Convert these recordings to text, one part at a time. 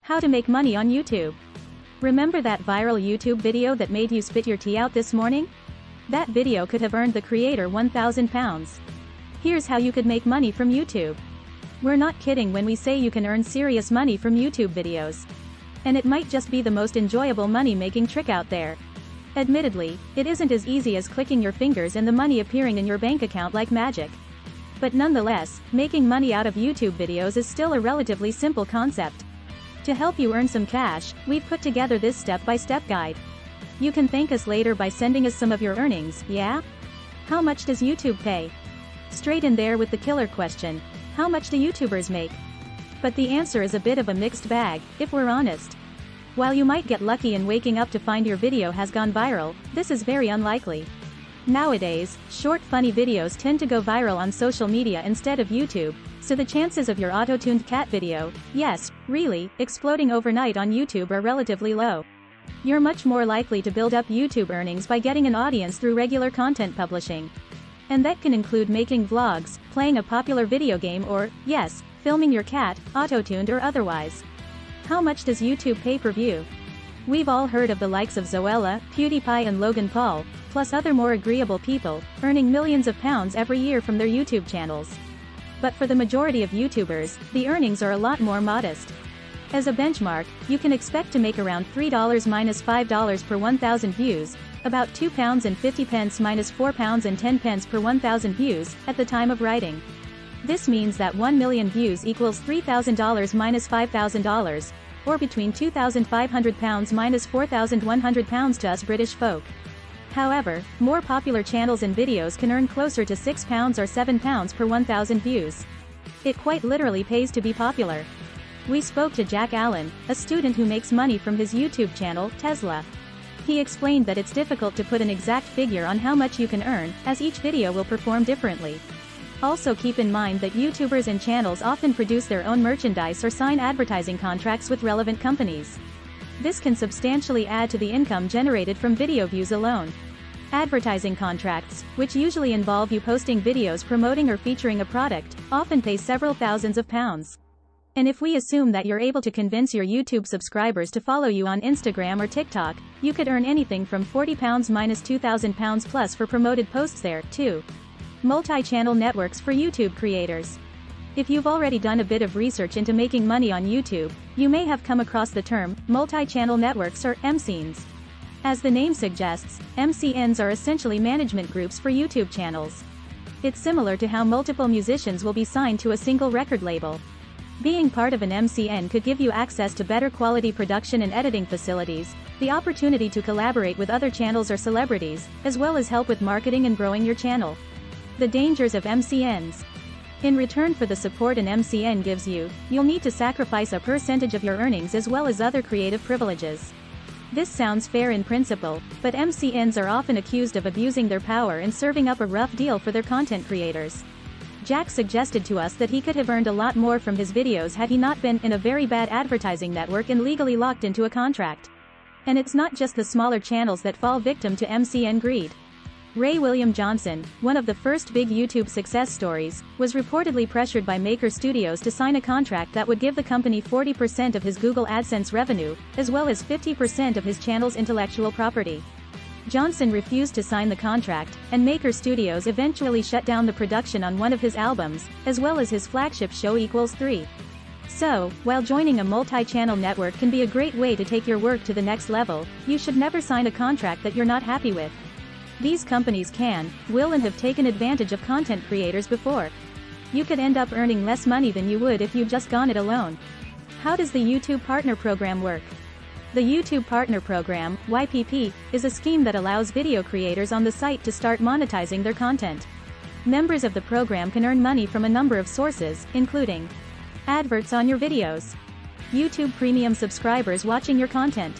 How to make money on YouTube. Remember that viral YouTube video that made you spit your tea out this morning? That video could have earned the creator £1,000. Here's how you could make money from YouTube. We're not kidding when we say you can earn serious money from YouTube videos. And it might just be the most enjoyable money-making trick out there. Admittedly, it isn't as easy as clicking your fingers and the money appearing in your bank account like magic. But nonetheless, making money out of YouTube videos is still a relatively simple concept. To help you earn some cash, we've put together this step-by-step guide. You can thank us later by sending us some of your earnings, yeah? How much does YouTube pay? Straight in there with the killer question. How much do YouTubers make? But the answer is a bit of a mixed bag, if we're honest. While you might get lucky in waking up to find your video has gone viral, this is very unlikely. Nowadays, short funny videos tend to go viral on social media instead of YouTube, so the chances of your auto-tuned cat video, yes, really, exploding overnight on YouTube are relatively low. You're much more likely to build up YouTube earnings by getting an audience through regular content publishing. And that can include making vlogs, playing a popular video game or, yes, filming your cat, auto-tuned or otherwise. How much does YouTube pay per view? We've all heard of the likes of Zoella, PewDiePie and Logan Paul, plus other more agreeable people, earning millions of pounds every year from their YouTube channels. But for the majority of YouTubers, the earnings are a lot more modest. As a benchmark, you can expect to make around $3 minus $5 per 1,000 views, about £2.50 minus £4.10 per 1,000 views, at the time of writing. This means that 1 million views equals $3,000 minus $5,000, or between £2,500 minus £4,100 to us British folk. However, more popular channels and videos can earn closer to £6 or £7 per 1,000 views. It quite literally pays to be popular. We spoke to Jack Allen, a student who makes money from his YouTube channel, Tesla. He explained that it's difficult to put an exact figure on how much you can earn, as each video will perform differently. Also keep in mind that YouTubers and channels often produce their own merchandise or sign advertising contracts with relevant companies. This can substantially add to the income generated from video views alone. Advertising contracts, which usually involve you posting videos promoting or featuring a product, often pay several thousands of pounds. And if we assume that you're able to convince your YouTube subscribers to follow you on Instagram or TikTok, you could earn anything from £40 minus £2,000 plus for promoted posts there, too. Multi-channel networks for YouTube creators. If you've already done a bit of research into making money on YouTube, you may have come across the term, multi-channel networks or MCNs. As the name suggests, MCNs are essentially management groups for YouTube channels. It's similar to how multiple musicians will be signed to a single record label. Being part of an MCN could give you access to better quality production and editing facilities, the opportunity to collaborate with other channels or celebrities, as well as help with marketing and growing your channel. The dangers of MCNs. In return for the support an MCN gives you, you'll need to sacrifice a percentage of your earnings as well as other creative privileges. This sounds fair in principle, but MCNs are often accused of abusing their power and serving up a rough deal for their content creators. Jack suggested to us that he could have earned a lot more from his videos had he not been in a very bad advertising network and legally locked into a contract. And it's not just the smaller channels that fall victim to MCN greed. Ray William Johnson, one of the first big YouTube success stories, was reportedly pressured by Maker Studios to sign a contract that would give the company 40% of his Google AdSense revenue, as well as 50% of his channel's intellectual property. Johnson refused to sign the contract, and Maker Studios eventually shut down the production on one of his albums, as well as his flagship show Equals 3. So, while joining a multi-channel network can be a great way to take your work to the next level, you should never sign a contract that you're not happy with. These companies can, will and have taken advantage of content creators before. You could end up earning less money than you would if you'd just gone it alone. How does the YouTube Partner Program work? The YouTube Partner Program, YPP, is a scheme that allows video creators on the site to start monetizing their content. Members of the program can earn money from a number of sources, including adverts on your videos, YouTube Premium subscribers watching your content,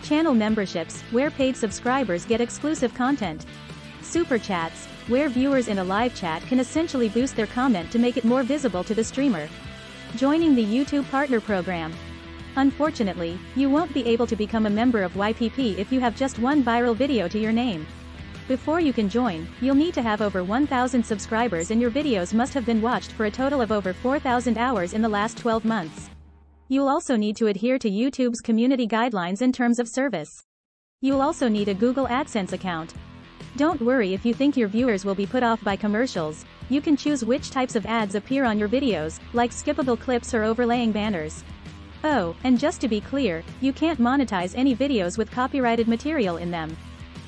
channel memberships, where paid subscribers get exclusive content, super chats, where viewers in a live chat can essentially boost their comment to make it more visible to the streamer. Joining the YouTube Partner Program. Unfortunately, you won't be able to become a member of YPP if you have just one viral video to your name. Before you can join, you'll need to have over 1,000 subscribers and your videos must have been watched for a total of over 4,000 hours in the last 12 months. You'll also need to adhere to YouTube's community guidelines and terms of service. You'll also need a Google AdSense account. Don't worry if you think your viewers will be put off by commercials. You can choose which types of ads appear on your videos, like skippable clips or overlaying banners. Oh, and just to be clear, you can't monetize any videos with copyrighted material in them.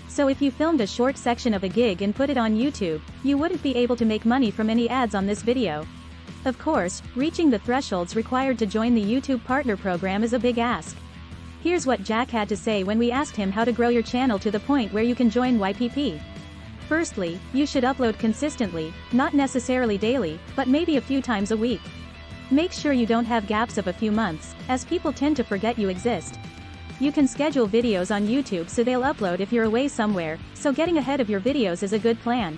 So if you filmed a short section of a gig and put it on YouTube, you wouldn't be able to make money from any ads on this video. Of course, reaching the thresholds required to join the YouTube Partner Program is a big ask. Here's what Jack had to say when we asked him how to grow your channel to the point where you can join YPP. Firstly, you should upload consistently, not necessarily daily, but maybe a few times a week. Make sure you don't have gaps of a few months, as people tend to forget you exist. You can schedule videos on YouTube so they'll upload if you're away somewhere, so getting ahead of your videos is a good plan.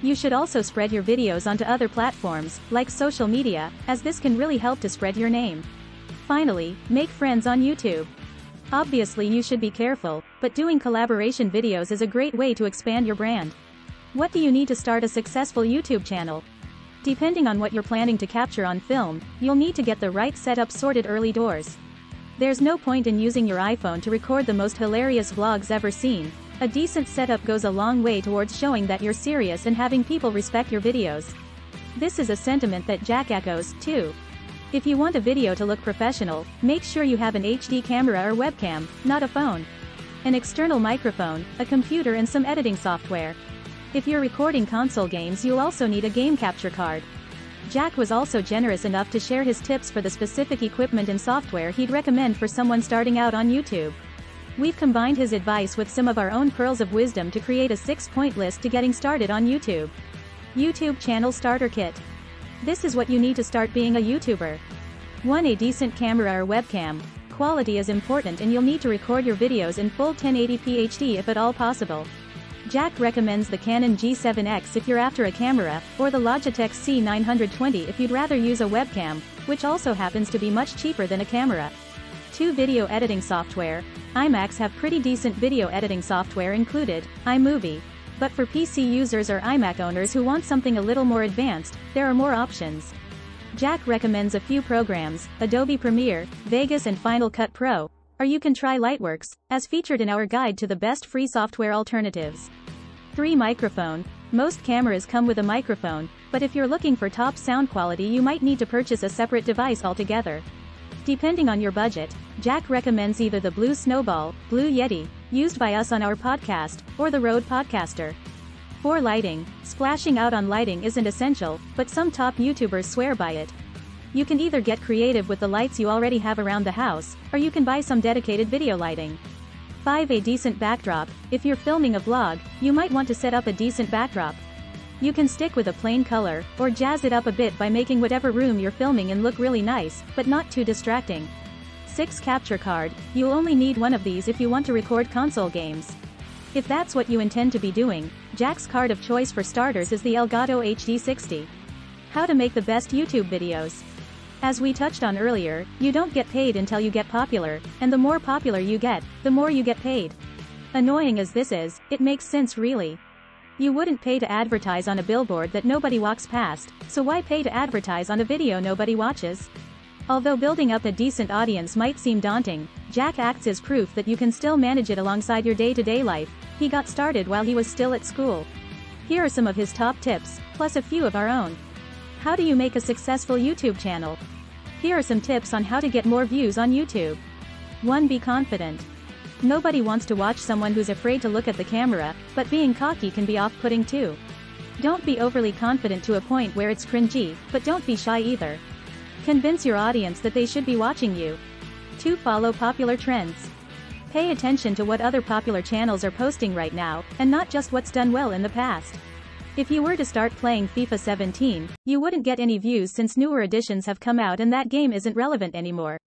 You should also spread your videos onto other platforms, like social media, as this can really help to spread your name. Finally, make friends on YouTube. Obviously you should be careful, but doing collaboration videos is a great way to expand your brand. What do you need to start a successful YouTube channel? Depending on what you're planning to capture on film, you'll need to get the right setup sorted early doors. There's no point in using your iPhone to record the most hilarious vlogs ever seen. A decent setup goes a long way towards showing that you're serious and having people respect your videos. This is a sentiment that Jack echoes, too. If you want a video to look professional, make sure you have an HD camera or webcam, not a phone. An external microphone, a computer and some editing software. If you're recording console games, you'll also need a game capture card. Jack was also generous enough to share his tips for the specific equipment and software he'd recommend for someone starting out on YouTube. We've combined his advice with some of our own pearls of wisdom to create a 6-point list to getting started on YouTube. YouTube Channel Starter Kit. This is what you need to start being a YouTuber. 1. A decent camera or webcam. Quality is important and you'll need to record your videos in full 1080p HD if at all possible. Jack recommends the Canon G7X if you're after a camera, or the Logitech C920 if you'd rather use a webcam, which also happens to be much cheaper than a camera. 2. Video editing software. iMacs have pretty decent video editing software included, iMovie. But for PC users or iMac owners who want something a little more advanced, there are more options. Jack recommends a few programs, Adobe Premiere, Vegas and Final Cut Pro, or you can try Lightworks, as featured in our guide to the best free software alternatives. 3. Microphone. Most cameras come with a microphone, but if you're looking for top sound quality you might need to purchase a separate device altogether. Depending on your budget, Jack recommends either the Blue Snowball, Blue Yeti, used by us on our podcast, or the Rode Podcaster. 4. Lighting. Splashing out on lighting isn't essential, but some top YouTubers swear by it. You can either get creative with the lights you already have around the house, or you can buy some dedicated video lighting. 5. A decent backdrop. If you're filming a vlog, you might want to set up a decent backdrop. You can stick with a plain color, or jazz it up a bit by making whatever room you're filming in look really nice, but not too distracting. 6. Capture card. You'll only need one of these if you want to record console games. If that's what you intend to be doing, Jack's card of choice for starters is the Elgato HD60. How to make the best YouTube videos. As we touched on earlier, you don't get paid until you get popular, and the more popular you get, the more you get paid. Annoying as this is, it makes sense really. You wouldn't pay to advertise on a billboard that nobody walks past, so why pay to advertise on a video nobody watches? Although building up a decent audience might seem daunting, Jack acts as proof that you can still manage it alongside your day-to-day life. He got started while he was still at school. Here are some of his top tips, plus a few of our own. How do you make a successful YouTube channel? Here are some tips on how to get more views on YouTube. 1. Be confident. Nobody wants to watch someone who's afraid to look at the camera, but being cocky can be off-putting too. Don't be overly confident to a point where it's cringy, but don't be shy either. Convince your audience that they should be watching you. 2. Follow popular trends. Pay attention to what other popular channels are posting right now, and not just what's done well in the past. If you were to start playing FIFA 17, you wouldn't get any views since newer editions have come out and that game isn't relevant anymore.